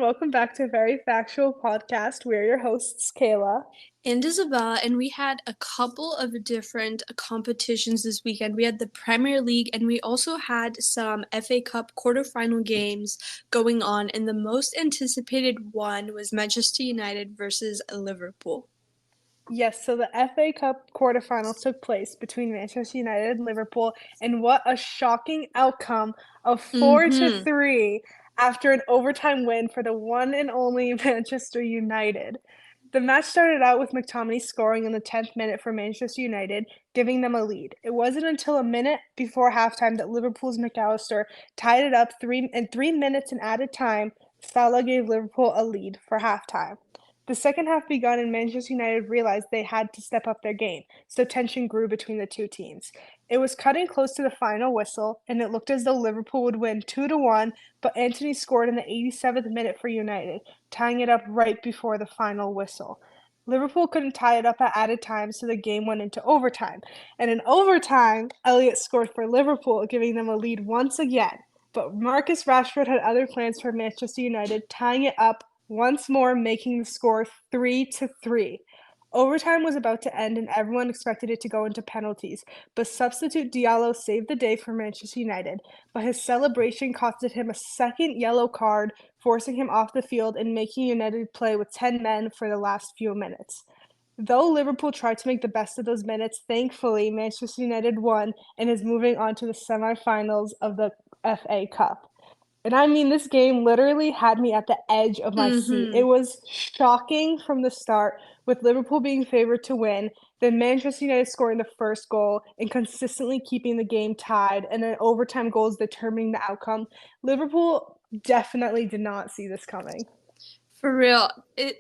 welcome back to a very factual podcast. We're your hosts, Kayla. And Isabella, and we had a couple of different competitions this weekend. We had the Premier League, and we also had some FA Cup quarterfinal games going on, and the most anticipated one was Manchester United versus Liverpool. Yes, so the FA Cup quarterfinals took place between Manchester United and Liverpool, and what a shocking outcome of 4 to Mm-hmm. 3 after an overtime win for the one and only Manchester United. The match started out with McTominay scoring in the 10th minute for Manchester United, giving them a lead. It wasn't until a minute before halftime that Liverpool's McAllister tied it up 3 minutes and added time. Salah gave Liverpool a lead for halftime. The second half begun and Manchester United realized they had to step up their game, so tension grew between the two teams. It was cutting close to the final whistle, and it looked as though Liverpool would win 2-1, but Antony scored in the 87th minute for United, tying it up right before the final whistle. Liverpool couldn't tie it up at added time, so the game went into overtime. And in overtime, Elliott scored for Liverpool, giving them a lead once again. But Marcus Rashford had other plans for Manchester United, tying it up once more, making the score 3-3. Overtime was about to end and everyone expected it to go into penalties, but substitute Diallo saved the day for Manchester United, but his celebration costed him a second yellow card, forcing him off the field and making United play with 10 men for the last few minutes. Though Liverpool tried to make the best of those minutes, thankfully Manchester United won and is moving on to the semifinals of the FA Cup. And I mean, this game literally had me at the edge of my seat. It Mm-hmm. was shocking from the start, with Liverpool being favored to win, then Manchester United scoring the first goal and consistently keeping the game tied, and then overtime goals determining the outcome. Liverpool definitely did not see this coming. For real,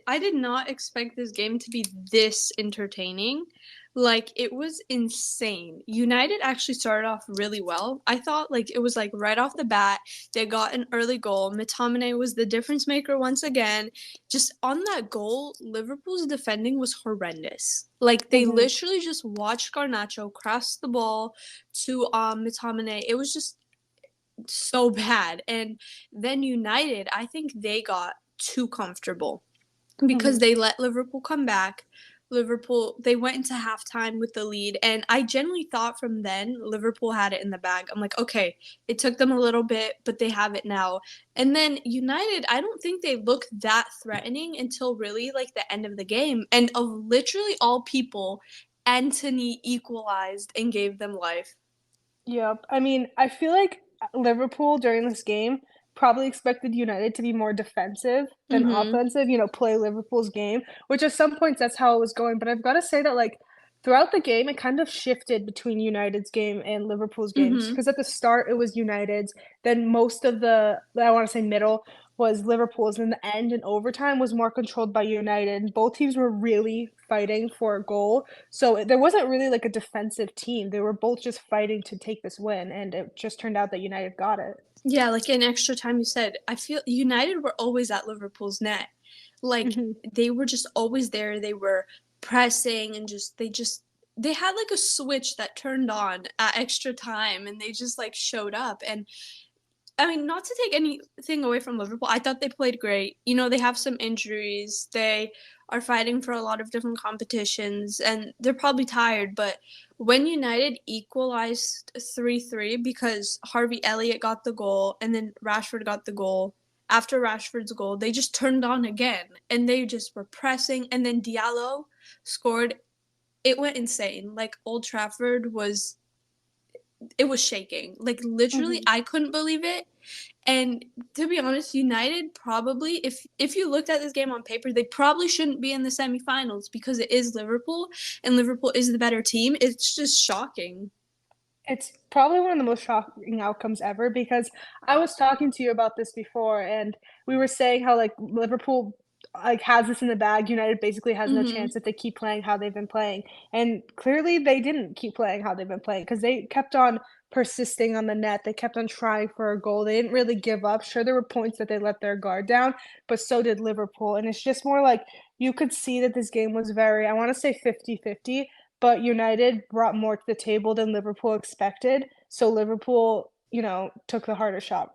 I did not expect this game to be this entertaining. Like, it was insane. United actually started off really well. I thought, like, it was like right off the bat, they got an early goal. McTominay was the difference maker once again. Just on that goal, Liverpool's defending was horrendous. Like, they Mm-hmm. literally just watched Garnacho cross the ball to McTominay. It was just so bad. And then United, I think they got too comfortable because Mm-hmm. they let Liverpool come back. Liverpool, they went into halftime with the lead, and I genuinely thought from then Liverpool had it in the bag. I'm like, okay, it took them a little bit, but they have it now. And then United, I don't think they looked that threatening until really like the end of the game. And of literally all people, Anthony equalized and gave them life. Yep. I mean, I feel like Liverpool during this game probably expected United to be more defensive than Mm-hmm. offensive, play Liverpool's game, which at some points that's how it was going. But I've got to say that, like, throughout the game, it kind of shifted between United's game and Liverpool's games. Mm-hmm. Because at the start, it was United's. Then most of I want to say middle, was Liverpool's. And the end and overtime was more controlled by United. Both teams were really fighting for a goal. So there wasn't really like a defensive team. They were both just fighting to take this win, and it just turned out that United got it. Yeah, like in extra time, you said, I feel United were always at Liverpool's net. Like Hmm. they were just always there. They were pressing and they had like a switch that turned on at extra time and they just like showed up. And I mean, not to take anything away from Liverpool, I thought they played great. You know, they have some injuries. They are fighting for a lot of different competitions and they're probably tired, but when United equalized 3-3 because Harvey Elliott got the goal and then Rashford got the goal, after Rashford's goal, they just turned on again and they just were pressing and then Diallo scored. It went insane. Like Old Trafford was it was shaking. Like literally Hmm. I couldn't believe it. And to be honest, United probably if you looked at this game on paper, they probably shouldn't be in the semifinals because it is Liverpool and Liverpool is the better team. It's just shocking. It's probably one of the most shocking outcomes ever because I was talking to you about this before, and we were saying how like Liverpool like has this in the bag. United basically has no Mhm. chance if they keep playing how they've been playing, and clearly they didn't keep playing how they've been playing because they kept on persisting on the net. They kept on trying for a goal. They didn't really give up. Sure, there were points that they let their guard down, but so did Liverpool, and it's just more like you could see that this game was very, I want to say 50-50, but United brought more to the table than Liverpool expected. So Liverpool, took the harder shot.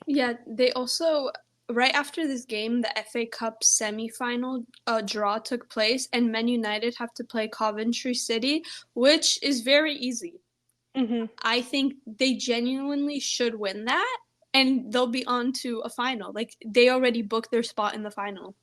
Yeah, they also right after this game, the FA Cup semi-final draw took place, and Man United have to play Coventry City, which is very easy. Mhm. I think they genuinely should win that, and they'll be on to a final. Like, they already booked their spot in the final.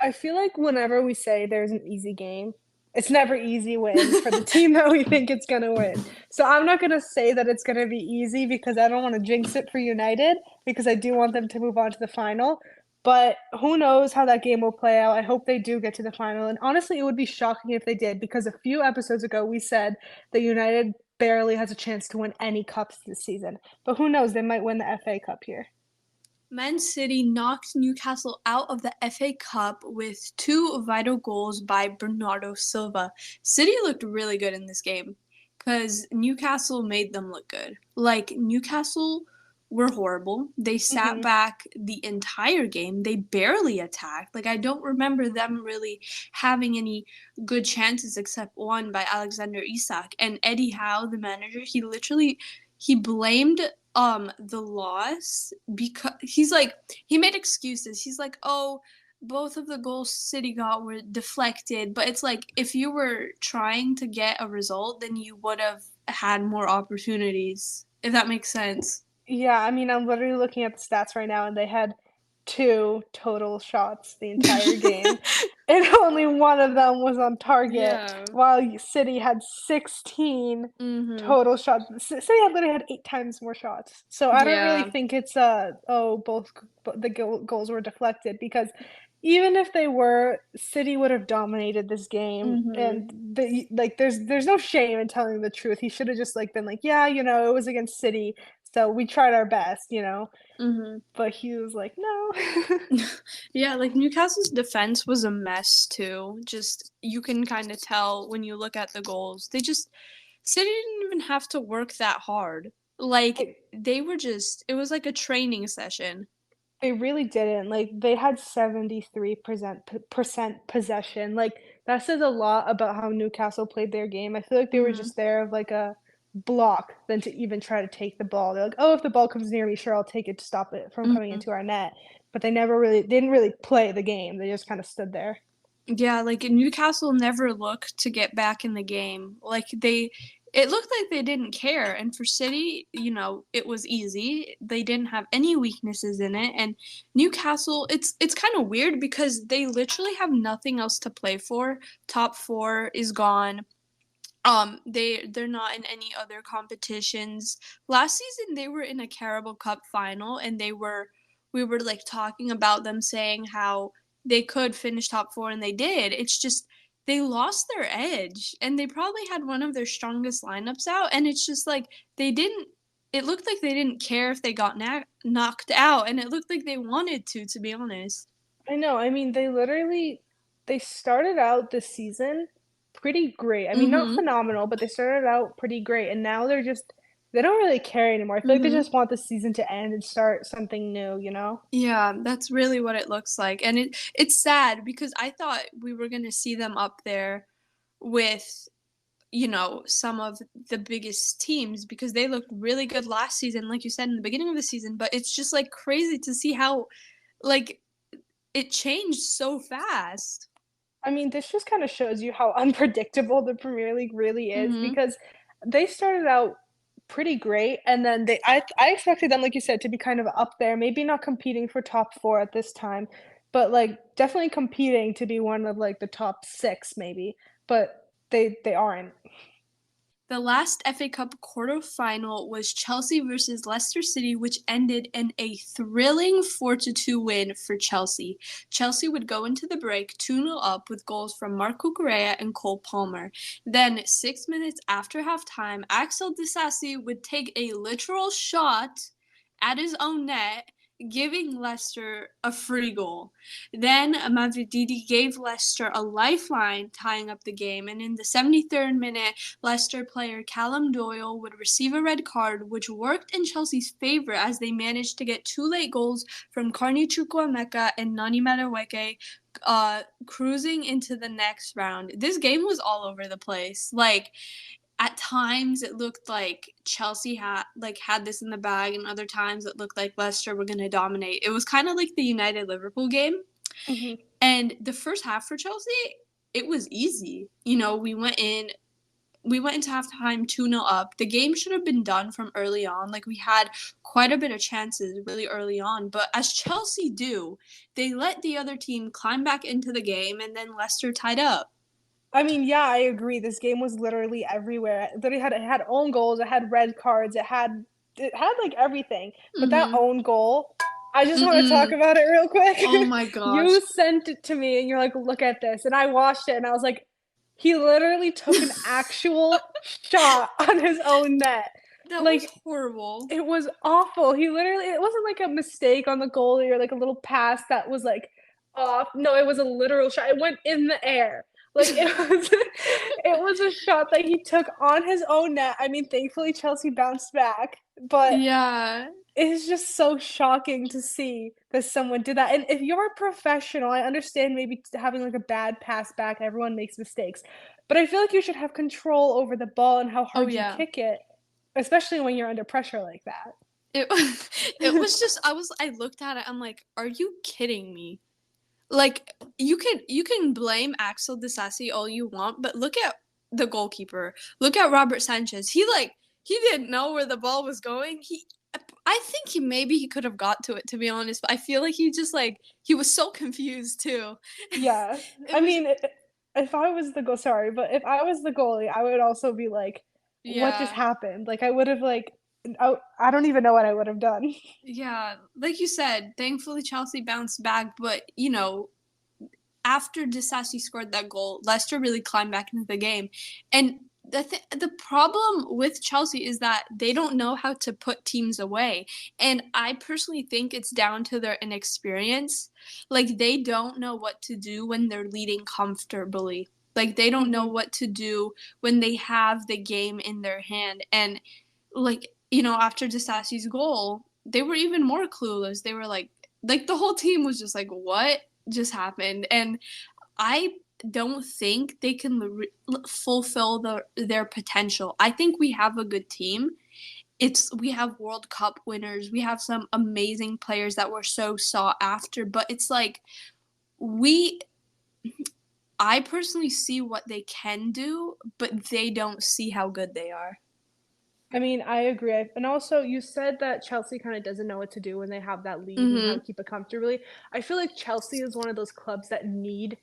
I feel like whenever we say there's an easy game, it's never easy win for the team that we think it's gonna win. So I'm not gonna say that it's gonna be easy because I don't wanna jinx it for United because I do want them to move on to the final. But who knows how that game will play out. I hope they do get to the final. And honestly, it would be shocking if they did because a few episodes ago we said that United barely has a chance to win any cups this season. But who knows, they might win the FA Cup here. Man City knocked Newcastle out of the FA Cup with two vital goals by Bernardo Silva. City looked really good in this game because Newcastle made them look good. Like, Newcastle were horrible. They sat Mhm. back the entire game. They barely attacked. Like, I don't remember them really having any good chances except one by Alexander Isak. And Eddie Howe, the manager, he blamed the loss because he made excuses. He's like, "Oh, both of the goals City got were deflected," but it's like if you were trying to get a result, then you would have had more opportunities. If that makes sense. Yeah, I mean, I'm literally looking at the stats right now, and they had 2 total shots the entire game, and only one of them was on target, Yeah. while City had 16 Mhm. total shots. City had literally had 8 times more shots. So I don't really Yeah. think it's, "Oh, the goals were deflected," because even if they were, City would have dominated this game, Mhm. and there's no shame in telling the truth. He should have just, like, been like, "Yeah, it was against City, so we tried our best." Mhm. But he was like, "No." Yeah, like Newcastle's defense was a mess too. Just you can kind of tell when you look at the goals. City didn't even have to work that hard. Like They they were just it was like a training session. they really didn't, like, they had 73% possession, like, that says a lot about how Newcastle played their game. I feel like they were Mhm. just there of, like, a block than to even try to take the ball. They're like, "Oh, if the ball comes near me, sure, I'll take it to stop it from coming Mhm. into our net." But they didn't really play the game, they just kinda stood there. Yeah, like Newcastle never looked to get back in the game. It looked like they didn't care. And for City, it was easy. They didn't have any weaknesses in it. And Newcastle, it's kind of weird because they literally have nothing else to play for. Top 4 is gone. They're not in any other competitions. Last season they were in a Carabao Cup final and we were like talking about them saying how they could finish top 4 and they did. It's just they lost their edge and they probably had one of their strongest lineups out and it's just like they didn't it looked like they didn't care if they got knocked out and it looked like they wanted to be honest. I know, I mean, they started out this season pretty great. I mean, not Mhm. phenomenal, but they started out pretty great, and now they don't really care anymore. I feel like they Mhm. just want the season to end and start something new? Yeah, that's really what it looks like. And it's sad because I thought we were going to see them up there with, some of the biggest teams because they looked really good last season like you said in the beginning of the season, but it's just like crazy to see how like it changed so fast. I mean, this just kinda shows you how unpredictable the Premier League really is Mhm. because they started out pretty great, and then I expected them, like you said, to be kind of up there, maybe not competing for top 4 at this time, but, like, definitely competing to be one of, like, the top 6 maybe, but they aren't. The last FA Cup quarterfinal was Chelsea versus Leicester City, which ended in a thrilling 4-2 win for Chelsea. Chelsea would go into the break 2-0 up with goals from Marco Correa and Cole Palmer. Then, 6 minutes after halftime, Axel Disasi would take a literal shot at his own net, giving Leicester a free goal. Then Mavididi gave Leicester a lifeline, tying up the game, and in the 73rd minute, Leicester player Callum Doyle would receive a red card, which worked in Chelsea's favor as they managed to get two late goals from Carney Chukwuemeka and Nani Madueke, cruising into the next round. This game was all over the place. Like, at times it looked like Chelsea had this in the bag, and other times it looked like Leicester were going to dominate. It was kind of like the United Liverpool game. Mhm. And the first half for Chelsea, it was easy. You know, we went into halftime 2-0 up. The game should have been done from early on. Like, we had quite a bit of chances really early on, but as Chelsea do, they let the other team climb back into the game, and then Leicester tied up. I mean, yeah, I agree. This game was literally everywhere. It had own goals, it had red cards, it had like everything. But that Mhm. own goal, I just want to talk Mm-mm. about it real Oh quick. my You gosh. sent it to me and you're like, "Look at this." And I watched it and I was like, he literally took an actual shot on his own net. That was Like, horrible. it was awful. It wasn't like a mistake on the goalie or like a little pass that was like off. No, it was a literal shot. It went in the air. Like it was it was a shot that he took on his own net. I mean, thankfully Chelsea bounced back, but Yeah. it's just so shocking to see that someone did that. And if you're a professional, I understand maybe having like a bad pass back, everyone makes mistakes. But I feel like you should have control over the ball and how Oh hard you yeah. kick it, especially when you're under pressure like that. It it was just I looked at it, I'm like, "Are you kidding me?" Like, you can blame Axel Disasi all you want, but look at the goalkeeper. Look at Robert Sanchez. He didn't know where the ball was going. I think he could have got to it, to be honest, but I feel like he was so confused too. Yeah. It I was mean, if I was the goal sorry, but if I was the goalie, I would also be like, "What just yeah. happened?" Like, I would've, like I don't even know what I would have done. Yeah, like you said, thankfully Chelsea bounced back, but you know, after Disasi scored that goal, Leicester really climbed back into the game. And the problem with Chelsea is that they don't know how to put teams away. And I personally think it's down to their inexperience. Like, they don't know what to do when they're leading comfortably. Like, they don't know Mhm. what to do when they have the game in their hand. And like, you know, after Disasi's goal, they were even more clueless. They were like the whole team was just like, what just happened? And I don't think they can fulfill their potential. I think we have a good team. We have World Cup winners. We have some amazing players that were so sought after, but it's like we I personally see what they can do, but they don't see how good they are. I mean, I agree. And also, you said that Chelsea kinda doesn't know what to do when they have that lead and how to Mhm. keep it comfortably. I feel like Chelsea is one of those clubs that need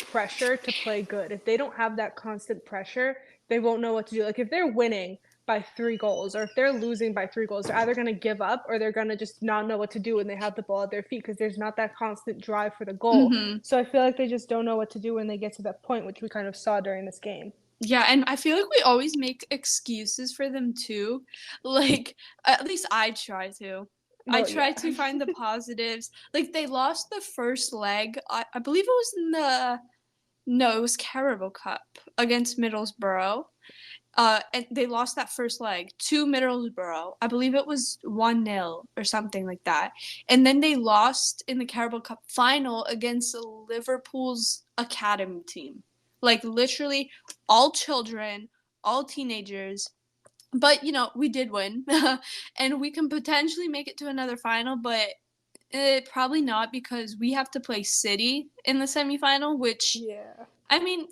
pressure to play good. If they don't have that constant pressure, they won't know what to do. Like, if they're winning by 3 goals or if they're losing by 3 goals, they're either gonna give up or they're gonna just not know what to do when they have the ball at their feet because there's not that constant drive for the goal. Mhm. So I feel like they just don't know what to do when they get to that point, which we kind of saw during this game. Yeah, and I feel like we always make excuses for them too. Like, at least I try to. I Well, try yeah. to find the positives. Like, they lost the first leg. I believe it was in the no, it was Carabao Cup against Middlesbrough. And they lost that first leg to Middlesbrough. I believe it was 1-0 or something like that. And then they lost in the Carabao Cup final against Liverpool's academy team. Like, literally all children, all teenagers. But, you know, we did win. And we can potentially make it to another final, but probably not, because we have to play City in the semifinal, which, Yeah. I mean,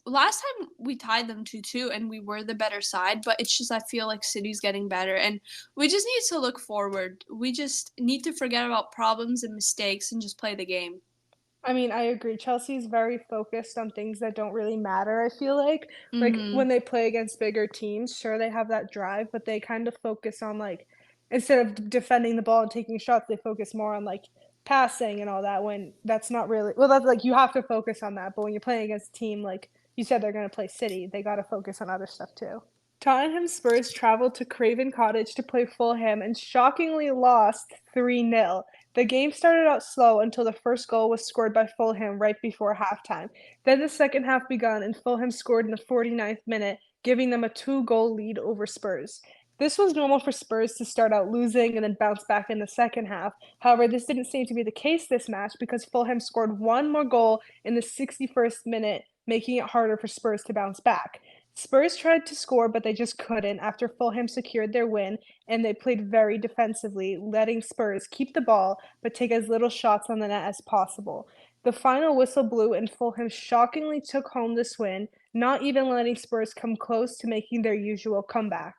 last time we tied them 2-2 and we were the better side, but it's just I feel like City's getting better, and we just need to look forward. We just need to forget about problems and mistakes and just play the game. I mean, I agree. Chelsea's very focused on things that don't really matter, I feel like. Like, Mhm. when they play against bigger teams, sure, they have that drive, but they kind of focus on, like instead of defending the ball and taking shots, they focus more on, like, passing and all that when that's not really well, that's like, you have to focus on that, but when you're playing against a team, like you said, they're gonna play City, they gotta focus on other stuff too. Tottenham Spurs traveled to Craven Cottage to play Fulham and shockingly lost 3-0. The game started out slow until the first goal was scored by Fulham right before halftime. Then the second half begun and Fulham scored in the 49th minute, giving them a two-goal lead over Spurs. This was normal for Spurs to start out losing and then bounce back in the second half. However, this didn't seem to be the case this match because Fulham scored one more goal in the 61st minute, making it harder for Spurs to bounce back. Spurs tried to score, but they just couldn't after Fulham secured their win, and they played very defensively, letting Spurs keep the ball but take as little shots on the net as possible. The final whistle blew, and Fulham shockingly took home this win, not even letting Spurs come close to making their usual comeback.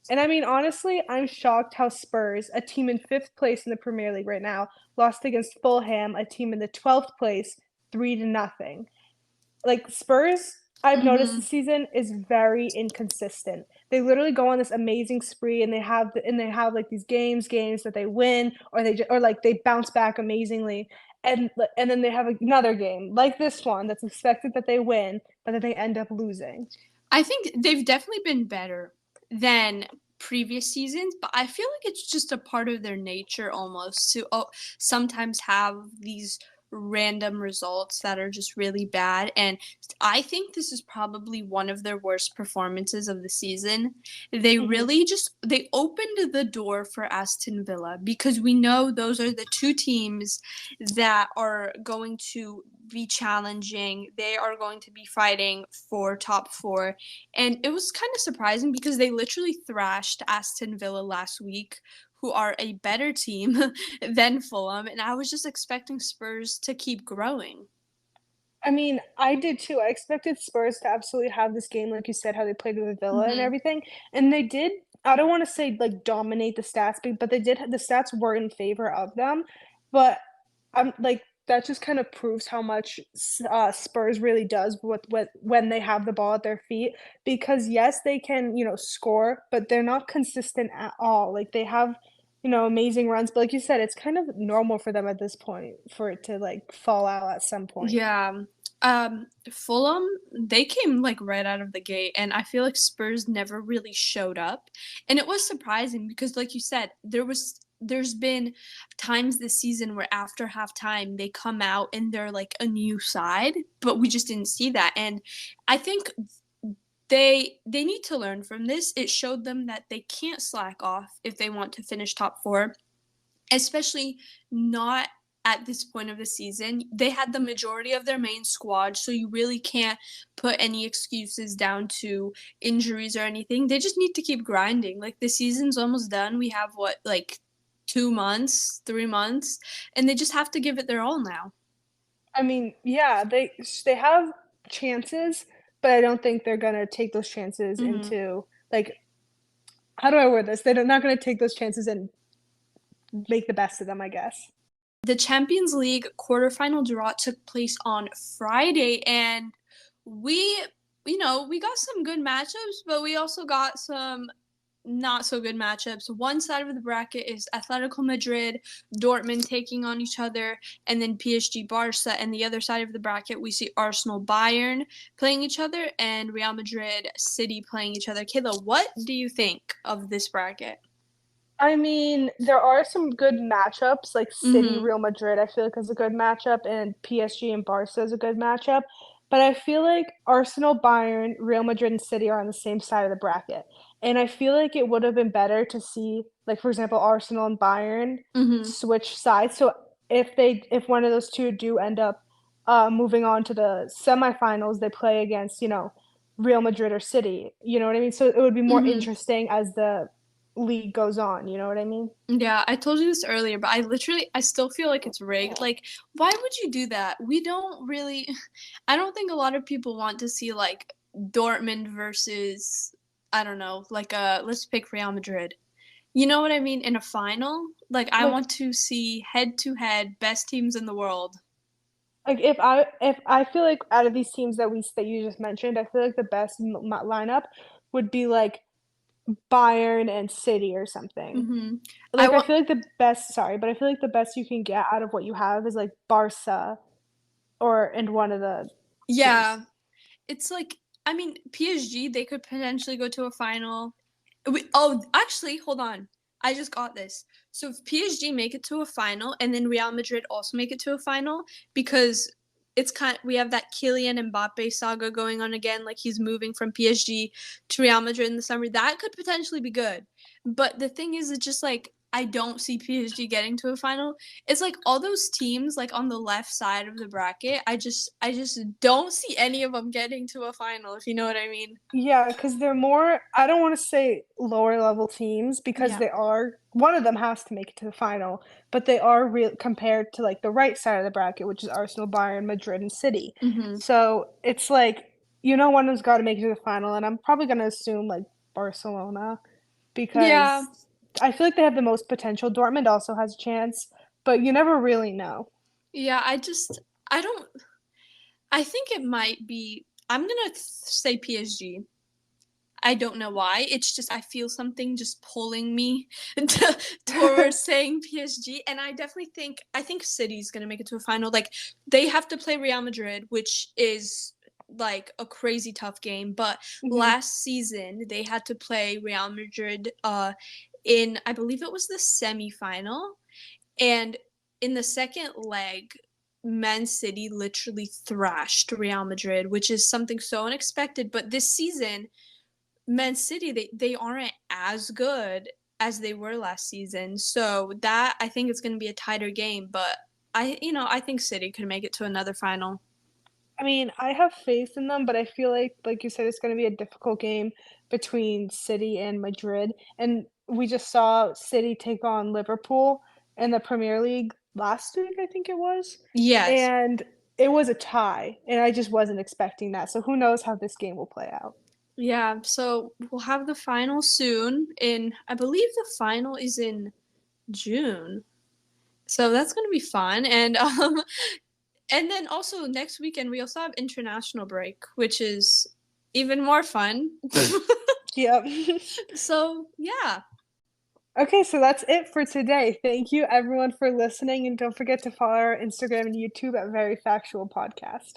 And I mean, honestly, I'm shocked how Spurs, a team in fifth place in the Premier League right now, lost against Fulham, a team in the 12th place, 3-0. Like Spurs, I've noticed Mm-hmm. this season is very inconsistent. They literally go on this amazing spree, and they have like these games that they win, or or like they bounce back amazingly, and then they have another game like this one that's expected that they win, but then they end up losing. I think they've definitely been better than previous seasons, but I feel like it's just a part of their nature almost to sometimes have these random results that are just really bad. And I think this is probably one of their worst performances of the season. They Mhm. really just they opened the door for Aston Villa because we know those are the two teams that are going to be challenging. They are going to be fighting for top 4. And it was kind of surprising because they literally thrashed Aston Villa last week, who are a better team than Fulham, and I was just expecting Spurs to keep growing. I mean, I did too. I expected Spurs to absolutely have this game, like you said, how they played with Villa and Mhm. everything, and they did. I don't want to say like dominate the stats, but they did. The stats were in favor of them, but I'm like that just kind of proves how much Spurs really does with when they have the ball at their feet. Because yes, they can score, but they're not consistent at all. Like they have amazing runs, but like you said, it's kind of normal for them at this point for it to like fall out at some point. Yeah. Fulham, they came like right out of the gate, and I feel like Spurs never really showed up. And it was surprising because, like you said, there's been times this season where after halftime they come out and they're like a new side, but we just didn't see that. And I think they need to learn from this. It showed them that they can't slack off if they want to finish top 4, especially not at this point of the season. They had the majority of their main squad, so you really can't put any excuses down to injuries or anything. They just need to keep grinding. Like the season's almost done. We have what, like 2 months, 3 months, and they just have to give it their all now. I mean, yeah, they have chances, but I don't think they're gonna take those chances Hmm. into like how do I word this? They're not gonna take those chances and make the best of them, I guess. The Champions League quarterfinal draw took place on Friday, and we, we got some good matchups, but we also got some not so good matchups. One side of the bracket is Atletico Madrid, Dortmund taking on each other, and then PSG Barca. And the other side of the bracket, we see Arsenal Bayern playing each other and Real Madrid City playing each other. Kayla, what do you think of this bracket? I mean, there are some good matchups, like City, Mm-hmm. Real Madrid, I feel like is a good matchup, and PSG and Barca is a good matchup. But I feel like Arsenal, Bayern, Real Madrid, and City are on the same side of the bracket. And I feel like it would have been better to see, like, for example, Arsenal and Bayern Mm-hmm. switch sides. So if one of those two do end up moving on to the semifinals, they play against, Real Madrid or City. You know what I mean? So it would be more Mm-hmm. interesting as the league goes on, you know what I mean? Yeah, I told you this earlier, but I still feel like it's rigged. Like, why would you do that? We don't really, I don't think a lot of people want to see like Dortmund versus, I don't know, like let's pick Real Madrid. You know what I mean? In a final? Like, I Like want to see head to head best teams in the world. if I feel like out of these teams that you just mentioned, I feel like the best lineup would be like Bayern and City or something. Hmm. I Like I want, feel like the best, sorry, but I feel like the best you can get out of what you have is like Barca or and one of the teams. yeah, it's like, I mean, PSG, they could potentially go to a final. Oh, actually, hold on. I just got this. So if PSG make it to a final, and then Real Madrid also make it to a final, because we have that Kylian Mbappe saga going on again. Like he's moving from PSG to Real Madrid in the summer. That could potentially be good. But the thing is, it's just like I don't see PSG getting to a final. It's like all those teams like on the left side of the bracket. I just don't see any of them getting to a final, if you know what I mean. Yeah, because they're more, I don't want to say lower level teams because Yeah. they are, one of them has to make it to the final, but they are real compared to like the right side of the bracket, which is Arsenal, Bayern, Madrid, and City. Mhm. So it's like, one of them's got to make it to the final, and I'm probably going to assume like Barcelona Yeah. because I feel like they have the most potential. Dortmund also has a chance, but you never really know. Yeah, I don't I think it might be I'm gonna say PSG. I don't know why. It's just I feel something just pulling me towards saying PSG, and I think City's gonna make it to a final. Like they have to play Real Madrid, which is like a crazy tough game. But Hmm. last season they had to play Real Madrid in I believe it was the semifinal, and in the second leg, Man City literally thrashed Real Madrid, which is something so unexpected. But this season, Man City they aren't as good as they were last season. So that I think it's going to be a tighter game, but I think City could make it to another final. I mean, I have faith in them, but I feel like you said, it's going to be a difficult game between City and Madrid. And we just saw City take on Liverpool in the Premier League last week, I think it was. Yes. And it was a tie, and I just wasn't expecting that. So who knows how this game will play out. Yeah, so we'll have the final soon in I believe the final is in June. So that's going to be fun and then also next weekend we also have international break, which is even more fun. Yep. So, yeah. Okay, so that's it for today. Thank you everyone for listening, and don't forget to follow our Instagram and YouTube at Very Factual Podcast.